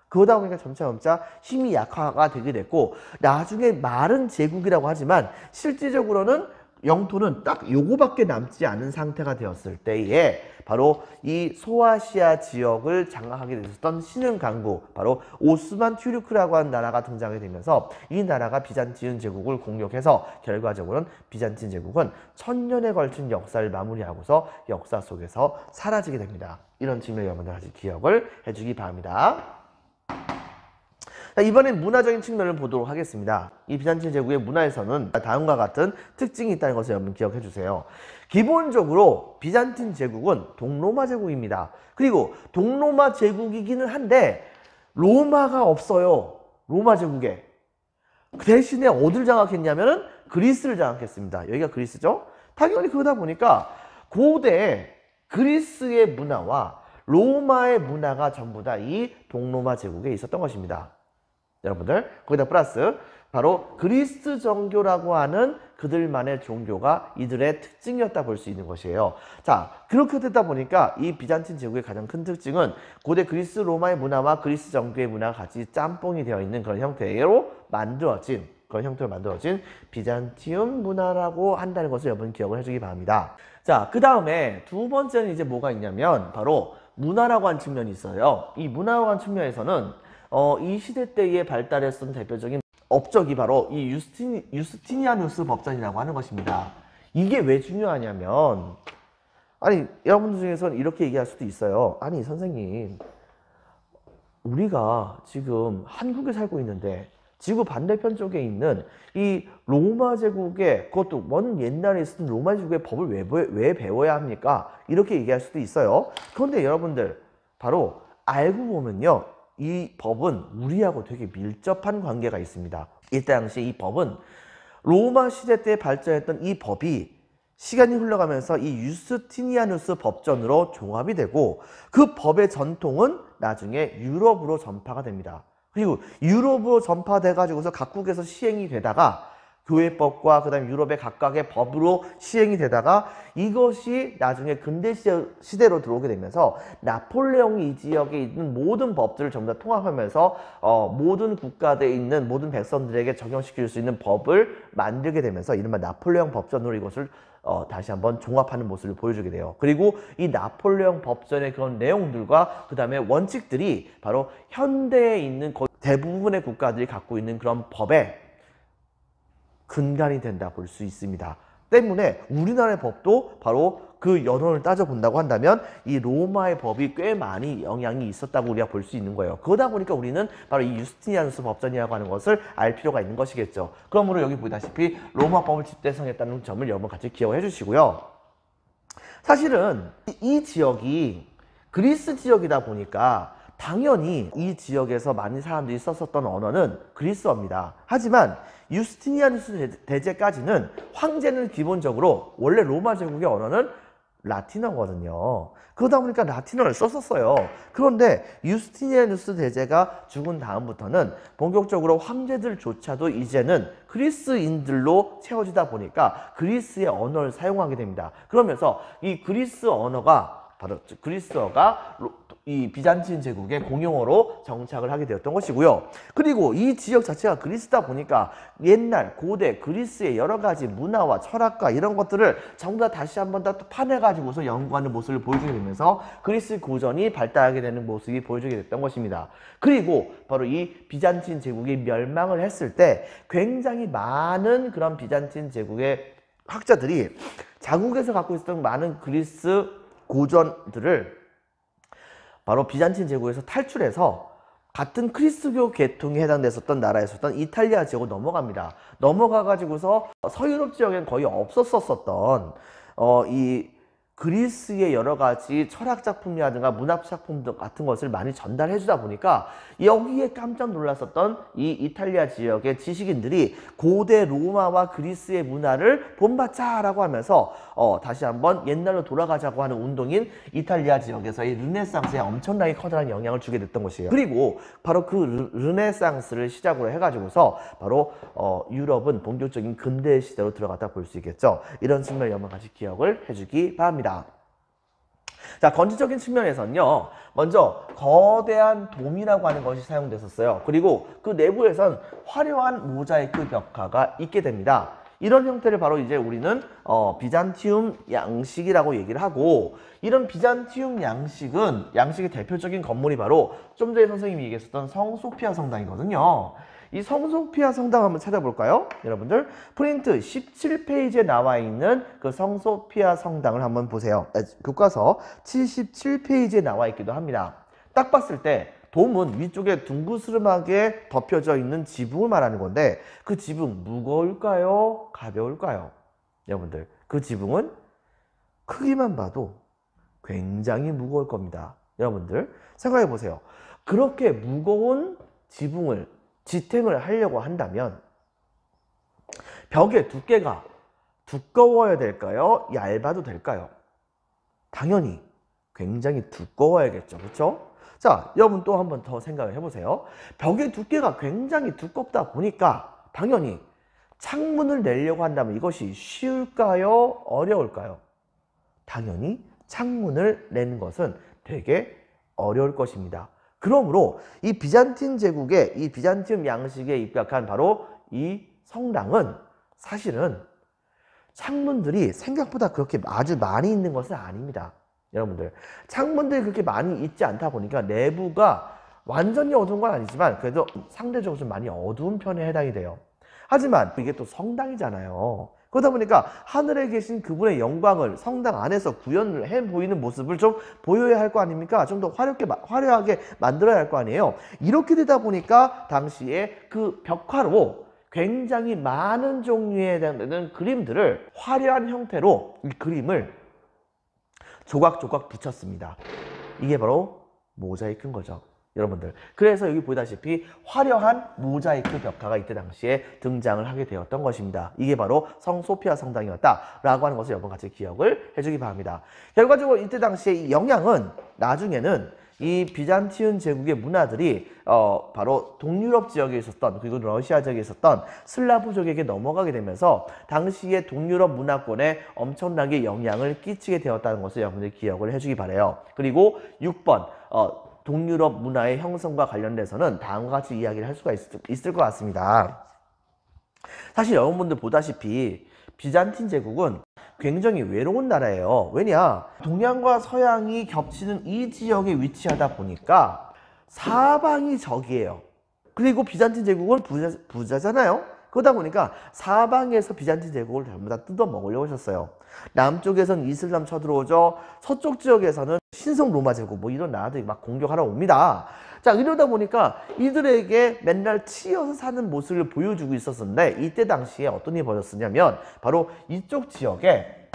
그러다 보니까 점차 힘이 약화가 되게 됐고, 나중에 말은 제국이라고 하지만 실질적으로는 영토는 딱 요거밖에 남지 않은 상태가 되었을 때에 바로 이 소아시아 지역을 장악하게 됐었던 신흥 강국, 바로 오스만 튀르크라고 하는 나라가 등장하게 되면서 이 나라가 비잔틴 제국을 공격해서 결과적으로는 비잔틴 제국은 1000년에 걸친 역사를 마무리하고서 역사 속에서 사라지게 됩니다. 이런 측면 여러분들 아직 기억을 해주기 바랍니다. 자, 이번엔 문화적인 측면을 보도록 하겠습니다. 이 비잔틴 제국의 문화에서는 다음과 같은 특징이 있다는 것을 여러분 기억해 주세요. 기본적으로 비잔틴 제국은 동로마 제국입니다. 그리고 동로마 제국이기는 한데 로마가 없어요. 로마 제국에. 대신에 어디를 장악했냐면은 그리스를 장악했습니다. 여기가 그리스죠. 당연히 그러다 보니까 고대 그리스의 문화와 로마의 문화가 전부 다 이 동로마 제국에 있었던 것입니다. 여러분들, 거기다 플러스 바로 그리스 정교라고 하는 그들만의 종교가 이들의 특징이었다 볼 수 있는 것이에요. 자, 그렇게 되다 보니까 이 비잔틴 제국의 가장 큰 특징은 고대 그리스 로마의 문화와 그리스 정교의 문화가 같이 짬뽕이 되어 있는 그런 형태로 만들어진 비잔티움 문화라고 한다는 것을 여러분 기억을 해주기 바랍니다. 자, 그 다음에 두 번째는 이제 뭐가 있냐면 바로 문화라고 하는 측면이 있어요. 이 문화라고 하는 측면에서는 이 시대 때에 발달했던 대표적인 업적이 바로 이 유스티니아누스 법전이라고 하는 것입니다. 이게 왜 중요하냐면, 아니 여러분들 중에서는 이렇게 얘기할 수도 있어요. 아니 선생님, 우리가 지금 한국에 살고 있는데 지구 반대편 쪽에 있는 이 로마 제국의, 그것도 먼 옛날에 있었던 로마 제국의 법을 왜 배워야 합니까? 이렇게 얘기할 수도 있어요. 그런데 여러분들 바로 알고 보면요, 이 법은 우리하고 되게 밀접한 관계가 있습니다. 이때 당시 이 법은 로마 시대 때 발전했던 이 법이 시간이 흘러가면서 이 유스티니아누스 법전으로 종합이 되고, 그 법의 전통은 나중에 유럽으로 전파가 됩니다. 그리고 유럽으로 전파돼 가지고서 각국에서 시행이 되다가 교회법과 그다음 유럽의 각각의 법으로 시행이 되다가 이것이 나중에 근대 시대로 들어오게 되면서 나폴레옹이 이 지역에 있는 모든 법들을 전부 다 통합하면서 모든 국가대에 있는 모든 백성들에게 적용시킬 수 있는 법을 만들게 되면서 이른바 나폴레옹 법전으로 이것을 다시 한번 종합하는 모습을 보여주게 돼요. 그리고 이 나폴레옹 법전의 그런 내용들과 그 다음에 원칙들이 바로 현대에 있는 대부분의 국가들이 갖고 있는 그런 법의 근간이 된다 볼 수 있습니다. 때문에 우리나라의 법도 바로 그 연원을 따져본다고 한다면 이 로마의 법이 꽤 많이 영향이 있었다고 우리가 볼 수 있는 거예요. 그러다 보니까 우리는 바로 이 유스티니아누스 법전이라고 하는 것을 알 필요가 있는 것이겠죠. 그러므로 여기 보다시피 로마법을 집대성했다는 점을 여러분 같이 기억해 주시고요. 사실은 이 지역이 그리스 지역이다 보니까 당연히 이 지역에서 많은 사람들이 썼었던 언어는 그리스어입니다. 하지만 유스티니아누스 대제까지는 황제는 기본적으로 원래 로마 제국의 언어는 라틴어거든요. 그러다 보니까 라틴어를 썼었어요. 그런데 유스티니아누스 대제가 죽은 다음부터는 본격적으로 황제들조차도 이제는 그리스인들로 채워지다 보니까 그리스의 언어를 사용하게 됩니다. 그러면서 이 그리스 언어가 바로 그리스어가 이 비잔틴 제국의 공용어로 정착을 하게 되었던 것이고요. 그리고 이 지역 자체가 그리스다 보니까 옛날 고대 그리스의 여러 가지 문화와 철학과 이런 것들을 전부 다 다시 한번 더 파내가지고서 연구하는 모습을 보여주게 되면서 그리스 고전이 발달하게 되는 모습이 보여주게 됐던 것입니다. 그리고 바로 이 비잔틴 제국이 멸망을 했을 때 굉장히 많은 그런 비잔틴 제국의 학자들이 자국에서 갖고 있었던 많은 그리스 고전들을 바로 비잔틴 제국에서 탈출해서 같은 크리스교 계통에 해당됐었던 나라였었던 이탈리아 지역으로 넘어갑니다. 넘어가가지고서 서유럽 지역엔 거의 없었었던 이 그리스의 여러 가지 철학 작품이라든가 문학 작품 같은 것을 많이 전달해 주다 보니까 여기에 깜짝 놀랐었던 이 이탈리아 지역의 지식인들이 고대 로마와 그리스의 문화를 본받자라고 하면서 다시 한번 옛날로 돌아가자고 하는 운동인 이탈리아 지역에서의 르네상스에 엄청나게 커다란 영향을 주게 됐던 것이에요. 그리고 바로 그 르네상스를 시작으로 해가지고서 바로 유럽은 본격적인 근대 시대로 들어갔다 볼 수 있겠죠. 이런 측면을 여러분 같이 기억을 해주기 바랍니다. 자, 건축적인 측면에서는요, 먼저 거대한 돔이라고 하는 것이 사용됐었어요. 그리고 그 내부에선 화려한 모자이크 벽화가 있게 됩니다. 이런 형태를 바로 이제 우리는 비잔티움 양식이라고 얘기를 하고, 이런 비잔티움 양식의 대표적인 건물이 바로 좀 전에 선생님이 얘기했었던 성소피아 성당이거든요. 이 성소피아 성당 한번 찾아볼까요? 여러분들 프린트 17페이지에 나와 있는 그 성소피아 성당을 한번 보세요. 교과서 77페이지에 나와 있기도 합니다. 딱 봤을 때 돔은 위쪽에 둥그스름하게 덮여져 있는 지붕을 말하는 건데, 그 지붕 무거울까요? 가벼울까요? 여러분들 그 지붕은 크기만 봐도 굉장히 무거울 겁니다. 여러분들 생각해 보세요. 그렇게 무거운 지붕을 지탱을 하려고 한다면 벽의 두께가 두꺼워야 될까요? 얇아도 될까요? 당연히 굉장히 두꺼워야겠죠. 그렇죠? 자, 여러분 또 한 번 더 생각을 해보세요. 벽의 두께가 굉장히 두껍다 보니까 당연히 창문을 내려고 한다면 이것이 쉬울까요? 어려울까요? 당연히 창문을 내는 것은 되게 어려울 것입니다. 그러므로 이 비잔틴 제국의 이 비잔티움 양식에 입각한 바로 이 성당은 사실은 창문들이 생각보다 그렇게 아주 많이 있는 것은 아닙니다. 여러분들 창문들이 그렇게 많이 있지 않다 보니까 내부가 완전히 어두운 건 아니지만 그래도 상대적으로 좀 많이 어두운 편에 해당이 돼요. 하지만 이게 또 성당이잖아요. 그러다 보니까 하늘에 계신 그분의 영광을 성당 안에서 구현을 해 보이는 모습을 좀 보여야 할 거 아닙니까? 좀 더 화려하게 만들어야 할 거 아니에요. 이렇게 되다 보니까 당시에 그 벽화로 굉장히 많은 종류에 대한 그림들을 화려한 형태로 이 그림을 조각조각 붙였습니다. 이게 바로 모자이크인 거죠, 여러분들. 그래서 여기 보다시피 화려한 모자이크 벽화가 이때 당시에 등장을 하게 되었던 것입니다. 이게 바로 성 소피아 성당이었다라고 하는 것을 여러분 같이 기억을 해주기 바랍니다. 결과적으로 이때 당시에 이 영향은 나중에는 이 비잔티움 제국의 문화들이 바로 동유럽 지역에 있었던, 그리고 러시아 지역에 있었던 슬라브족에게 넘어가게 되면서 당시의 동유럽 문화권에 엄청나게 영향을 끼치게 되었다는 것을 여러분들이 기억을 해주기 바라요. 그리고 6번 동유럽 문화의 형성과 관련돼서는 다음과 같이 이야기를 할 수가 있을 것 같습니다. 사실 여러분들 보다시피 비잔틴 제국은 굉장히 외로운 나라예요. 왜냐? 동양과 서양이 겹치는 이 지역에 위치하다 보니까 사방이 적이에요. 그리고 비잔틴 제국은 부자잖아요. 그러다 보니까 사방에서 비잔틴 제국을 전부 다 뜯어 먹으려고 하셨어요. 남쪽에서는 이슬람 쳐들어오죠. 서쪽 지역에서는 신성 로마 제국 뭐 이런 나라들이 막 공격하러 옵니다. 자, 이러다 보니까 이들에게 맨날 치여서 사는 모습을 보여주고 있었는데 이때 당시에 어떤 일이 벌어졌냐면 바로 이쪽 지역에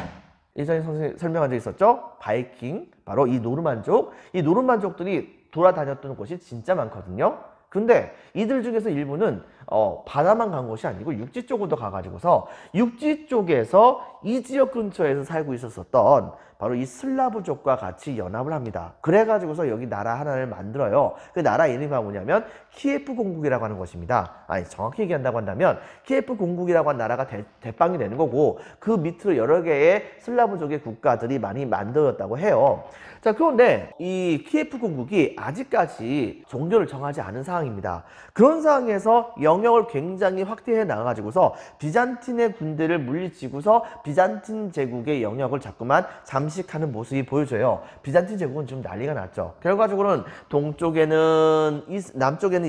예전에 선생님이 설명한 적이 있었죠. 바이킹, 바로 이 노르만족들이 돌아다녔던 곳이 진짜 많거든요. 근데 이들 중에서 일부는 바다만 간 것이 아니고 육지 쪽으로 가가지고서 육지 쪽에서 이 지역 근처에서 살고 있었던 바로 이 슬라브족과 같이 연합을 합니다. 그래가지고서 여기 나라 하나를 만들어요. 그 나라 이름이 뭐냐면 키예프 공국이라고 하는 것입니다. 아니, 정확히 얘기한다고 한다면 키예프 공국이라고 하는 나라가 대빵이 되는 거고, 그 밑으로 여러 개의 슬라브족의 국가들이 많이 만들어졌다고 해요. 자, 그런데 이 키예프 공국이 아직까지 종교를 정하지 않은 상황입니다. 그런 상황에서 영역을 굉장히 확대해 나가가지고서 비잔틴의 군대를 물리치고서 비잔틴 제국의 영역을 자꾸만 잠식하는 모습이 보여져요. 비잔틴 제국은 좀 난리가 났죠. 결과적으로는 남쪽에는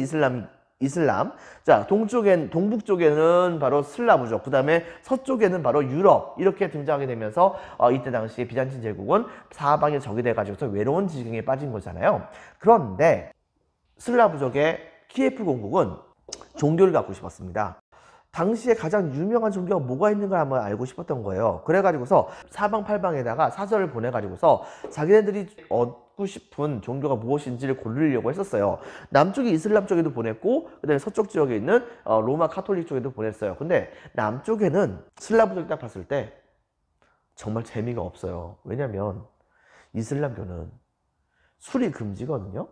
이슬람, 자, 동북 쪽에는 바로 슬라브족, 그 다음에 서쪽에는 바로 유럽, 이렇게 등장하게 되면서 이때 당시에 비잔틴 제국은 사방에 적이 돼가지고서 외로운 지경에 빠진 거잖아요. 그런데 슬라브족의 키예프 공국은 종교를 갖고 싶었습니다. 당시에 가장 유명한 종교가 뭐가 있는가 한번 알고 싶었던 거예요. 그래가지고서 사방팔방에다가 사절을 보내가지고서 자기네들이 얻고 싶은 종교가 무엇인지를 고르려고 했었어요. 남쪽이 이슬람 쪽에도 보냈고, 그 다음에 서쪽 지역에 있는 로마 카톨릭 쪽에도 보냈어요. 근데 남쪽에는 슬라브족이 딱 봤을 때 정말 재미가 없어요. 왜냐면 이슬람교는 술이 금지거든요.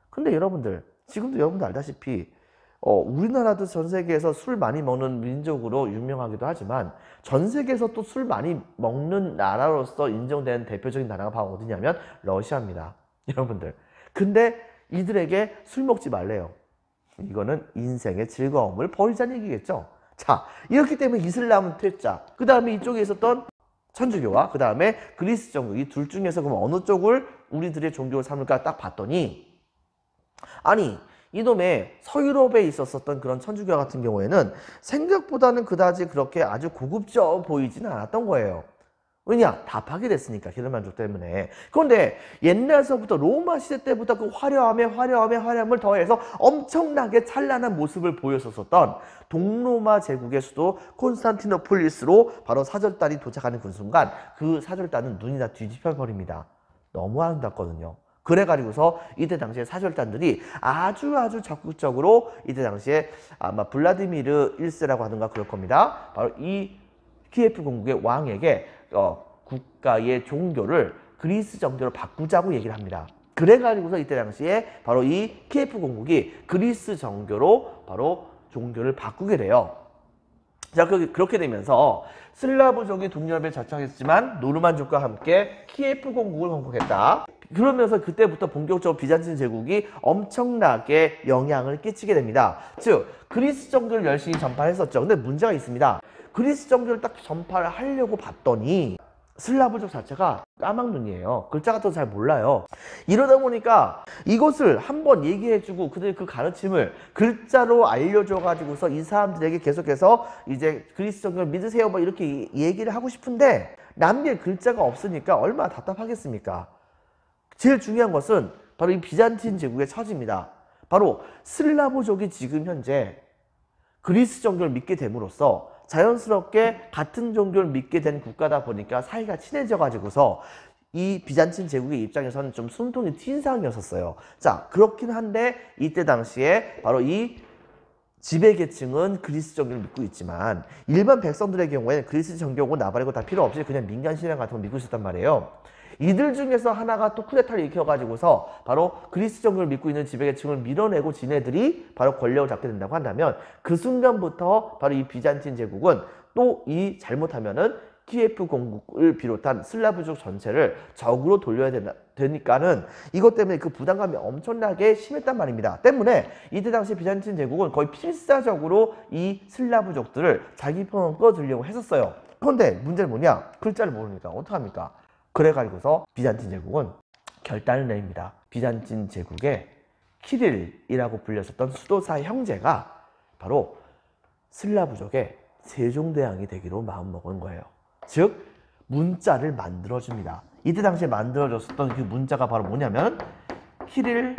근데 여러분들, 지금도 여러분들 알다시피 우리나라도 전 세계에서 술 많이 먹는 민족으로 유명하기도 하지만 전 세계에서 또 술 많이 먹는 나라로서 인정되는 대표적인 나라가 바로 어디냐면 러시아입니다. 여러분들. 근데 이들에게 술 먹지 말래요. 이거는 인생의 즐거움을 버리자는 얘기겠죠. 자, 이렇기 때문에 이슬람은 퇴짜, 그 다음에 이쪽에 있었던 천주교와 그 다음에 그리스 정교, 이 둘 중에서 그럼 어느 쪽을 우리들의 종교를 삼을까 딱 봤더니, 아니, 이놈의 서유럽에 있었던 그런 천주교 같은 경우에는 생각보다는 그다지 그렇게 아주 고급져 보이지는 않았던 거예요. 왜냐? 다 파괴됐으니까, 게르만족 때문에. 그런데 옛날서부터 로마 시대 때부터 그 화려함을 더해서 엄청나게 찬란한 모습을 보였었던 동로마 제국의 수도 콘스탄티노폴리스로 바로 사절단이 도착하는 그 순간 그 사절단은 눈이 다 뒤집혀 버립니다. 너무 아름답거든요. 그래가지고서 이때 당시에 사절단들이 아주 적극적으로 이때 당시에 아마 블라디미르 1세라고 하던가 그럴 겁니다. 바로 이 키예프 공국의 왕에게 국가의 종교를 그리스 정교로 바꾸자고 얘기를 합니다. 그래가지고서 이때 당시에 바로 이 키예프 공국이 그리스 정교로 바로 종교를 바꾸게 돼요. 자, 그렇게 되면서 슬라브족이 동유럽에 정착했지만 노르만족과 함께 키예프 공국을 건국했다. 그러면서 그때부터 본격적으로 비잔틴 제국이 엄청나게 영향을 끼치게 됩니다. 즉, 그리스 정교를 열심히 전파했었죠. 근데 문제가 있습니다. 그리스 정교를 딱 전파를 하려고 봤더니 슬라브족 자체가 까막눈이에요. 글자 같은 거 잘 몰라요. 이러다 보니까 이것을 한번 얘기해주고 그들 그 가르침을 글자로 알려줘가지고서 이 사람들에게 계속해서 이제 그리스 정교를 믿으세요 뭐 이렇게 얘기를 하고 싶은데 남길 글자가 없으니까 얼마나 답답하겠습니까? 제일 중요한 것은 바로 이 비잔틴 제국의 처지입니다. 바로 슬라브족이 지금 현재 그리스 정교를 믿게 됨으로써 자연스럽게 같은 종교를 믿게 된 국가다 보니까 사이가 친해져 가지고서 이 비잔틴 제국의 입장에서는 좀 숨통이 튄 상황이었어요. 자, 그렇긴 한데 이때 당시에 바로 이 지배계층은 그리스 정교를 믿고 있지만 일반 백성들의 경우에는 그리스 정교고 나발이고 다 필요 없이 그냥 민간 신앙 같은 거 믿고 있었단 말이에요. 이들 중에서 하나가 또 쿠데타를 일으켜가지고서 바로 그리스 정교를 믿고 있는 지배계층을 밀어내고 지네들이 바로 권력을 잡게 된다고 한다면 그 순간부터 바로 이 비잔틴 제국은 또 이 잘못하면은 키예프 공국을 비롯한 슬라브족 전체를 적으로 돌려야 되니까는 이것 때문에 그 부담감이 엄청나게 심했단 말입니다. 때문에 이때 당시 비잔틴 제국은 거의 필사적으로 이 슬라브족들을 자기 편으로 끌어들이려고 했었어요. 그런데 문제는 뭐냐? 글자를 모르니까 어떡합니까? 그래가지고서 비잔틴 제국은 결단을 내립니다. 비잔틴 제국의 키릴이라고 불렸었던 수도사 형제가 바로 슬라브족의 세종대왕이 되기로 마음먹은 거예요. 즉 문자를 만들어줍니다. 이때 당시에 만들어졌었던 그 문자가 바로 뭐냐면 키릴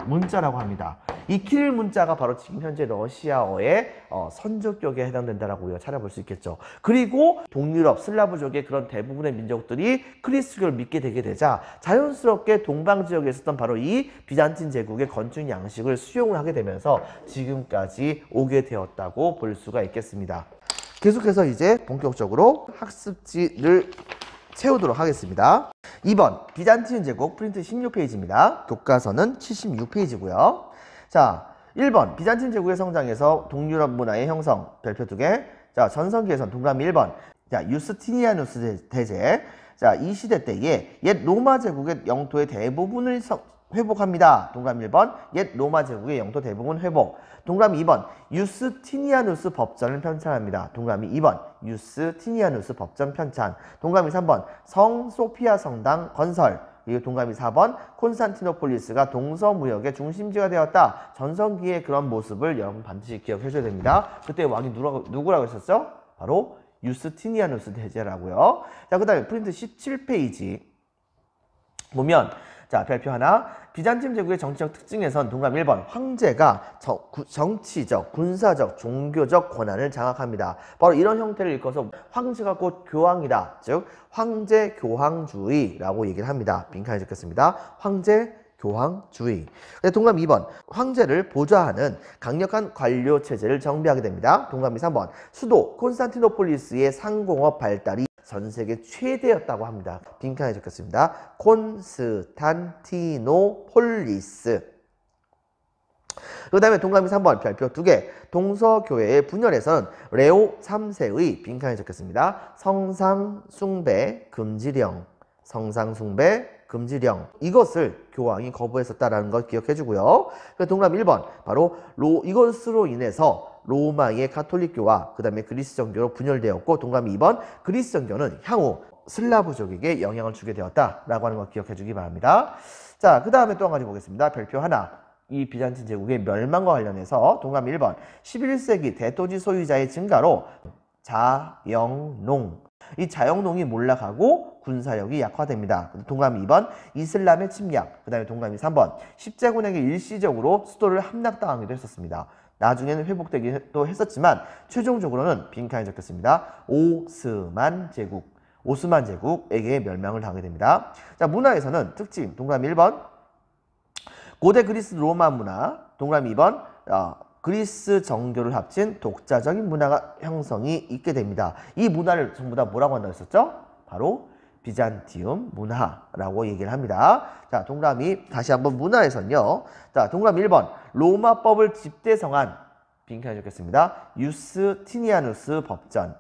문자라고 합니다. 이 키릴 문자가 바로 지금 현재 러시아어의 선조격에 해당된다라고 우리가 찾아볼 수 있겠죠. 그리고 동유럽 슬라브족의 그런 대부분의 민족들이 크리스교를 믿게 되게 되자 자연스럽게 동방 지역에 있었던 바로 이 비잔틴 제국의 건축 양식을 수용을 하게 되면서 지금까지 오게 되었다고 볼 수가 있겠습니다. 계속해서 이제 본격적으로 학습지를 채우도록 하겠습니다. 2번 비잔틴 제국 프린트 16페이지입니다. 교과서는 76페이지고요. 자, 1번 비잔틴 제국의 성장에서 동유럽 문화의 형성 별표 2개. 자, 전성기에선 동그라미 1번. 자, 유스티니아누스 대제. 자, 이 시대 때에 옛 로마 제국의 영토의 대부분을 회복합니다. 동그라미 1번. 옛 로마 제국의 영토 대부분 회복. 동그라미 2번. 유스티니아누스 법전을 편찬합니다. 동그라미 2번. 유스티니아누스 법전 편찬. 동그라미 3번. 성 소피아 성당 건설. 그리고 동그라미 4번. 콘스탄티노폴리스가 동서무역의 중심지가 되었다. 전성기의 그런 모습을 여러분 반드시 기억해 줘야 됩니다. 그때 왕이 누구라고 했었죠? 바로 유스티니아누스 대제라고요. 자, 그 다음에 프린트 17페이지 보면 자, 별표 하나. 비잔틴 제국의 정치적 특징에선 동그라미 1번. 황제가 정치적, 군사적, 종교적 권한을 장악합니다. 바로 이런 형태를 일컬어서 황제가 곧 교황이다. 즉 황제 교황주의라고 얘기를 합니다. 빈칸에 적혔습니다. 황제 교황주의. 동그라미 2번. 황제를 보좌하는 강력한 관료 체제를 정비하게 됩니다. 동그라미 3번. 수도 콘스탄티노폴리스의 상공업 발달이 전 세계 최대였다고 합니다. 빈칸에 적혔습니다. 콘스탄티노폴리스. 그 다음에 동그라미 3번 별표 2개. 동서교회의 분열에서는 레오 3세의 빈칸에 적혔습니다. 성상숭배 금지령. 성상숭배 금지령. 이것을 교황이 거부했었다라는 걸 기억해 주고요. 동그라미 1번. 바로 이것으로 인해서 로마의 가톨릭교와 그 다음에 그리스 정교로 분열되었고, 동그라미 2번. 그리스 정교는 향후 슬라브족에게 영향을 주게 되었다라고 하는 걸 기억해 주기 바랍니다. 자, 그 다음에 또 한 가지 보겠습니다. 별표 하나. 이 비잔틴 제국의 멸망과 관련해서 동그라미 1번. 11세기 대토지 소유자의 증가로 자영농. 이 자영농이 몰락하고 군사력이 약화됩니다. 동그라미 2번. 이슬람의 침략. 그 다음에 동그라미 3번. 십제군에게 일시적으로 수도를 함락당하기도 했었습니다. 나중에는 회복되기도 했었지만 최종적으로는 빈칸에 적혔습니다. 오스만 제국에게 멸망을 당하게 됩니다. 자, 문화에서는 특징 동그라미 1번. 고대 그리스 로마 문화. 동그라미 2번. 그리스 정교를 합친 독자적인 문화가 형성이 있게 됩니다. 이 문화를 전부 다 뭐라고 한다고 했었죠? 바로 비잔티움 문화라고 얘기를 합니다. 자, 동그라미 다시 한번 문화에서는요. 자, 동그라미 1번. 로마법을 집대성한 빈칸에 적혔습니다. 유스티니아누스 법전.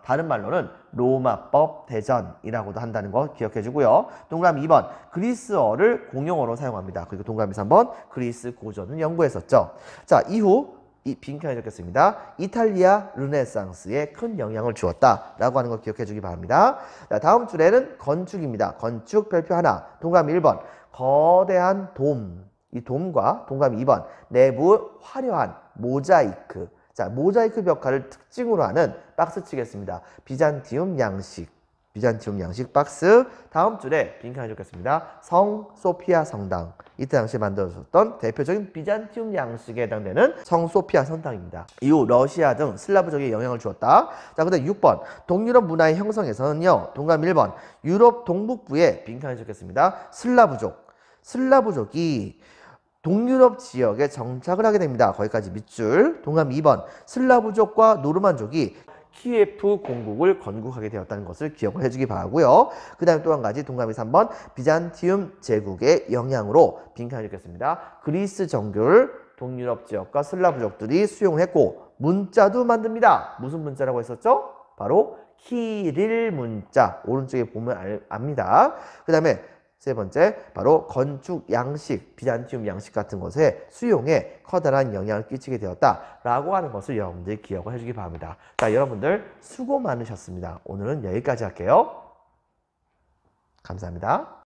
다른 말로는 로마법 대전이라고도 한다는 거 기억해 주고요. 동그라미 2번. 그리스어를 공용어로 사용합니다. 그리고 동그라미 3번. 그리스 고전을 연구했었죠. 자, 이후 이 빈칸에 적겠습니다. 이탈리아 르네상스에 큰 영향을 주었다라고 하는 걸 기억해 주기 바랍니다. 자, 다음 줄에는 건축입니다. 건축 별표 하나. 동그라미 1번. 거대한 돔. 이 돔과 동그라미 2번. 내부 화려한 모자이크. 자, 모자이크 벽화를 특징으로 하는 박스 치겠습니다. 비잔티움 양식. 비잔티움 양식 박스. 다음 줄에 빈칸 해줬겠습니다. 성 소피아 성당. 이때 당시에 만들어졌던 대표적인 비잔티움 양식에 해당되는 성 소피아 성당입니다. 이후 러시아 등 슬라브족에 영향을 주었다. 자, 그다음 6번. 동유럽 문화의 형성에서는요. 동그라미 1번. 유럽 동북부에 빈칸 해줬겠습니다. 슬라브족이 동유럽 지역에 정착을 하게 됩니다. 거기까지 밑줄. 동그라미 2번. 슬라브족과 노르만족이 키예프 공국을 건국하게 되었다는 것을 기억을 해주기 바라고요. 그 다음에 또 한 가지 동그라미 3번. 비잔티움 제국의 영향으로 빈칸을 읽겠습니다. 그리스 정교를 동유럽 지역과 슬라브족들이 수용을 했고 문자도 만듭니다. 무슨 문자라고 했었죠? 바로 키릴 문자. 오른쪽에 보면 압니다. 그 다음에 세 번째, 바로 건축 양식, 비잔티움 양식 같은 것에 수용에 커다란 영향을 끼치게 되었다라고 하는 것을 여러분들이 기억을 해주기 바랍니다. 자, 여러분들 수고 많으셨습니다. 오늘은 여기까지 할게요. 감사합니다.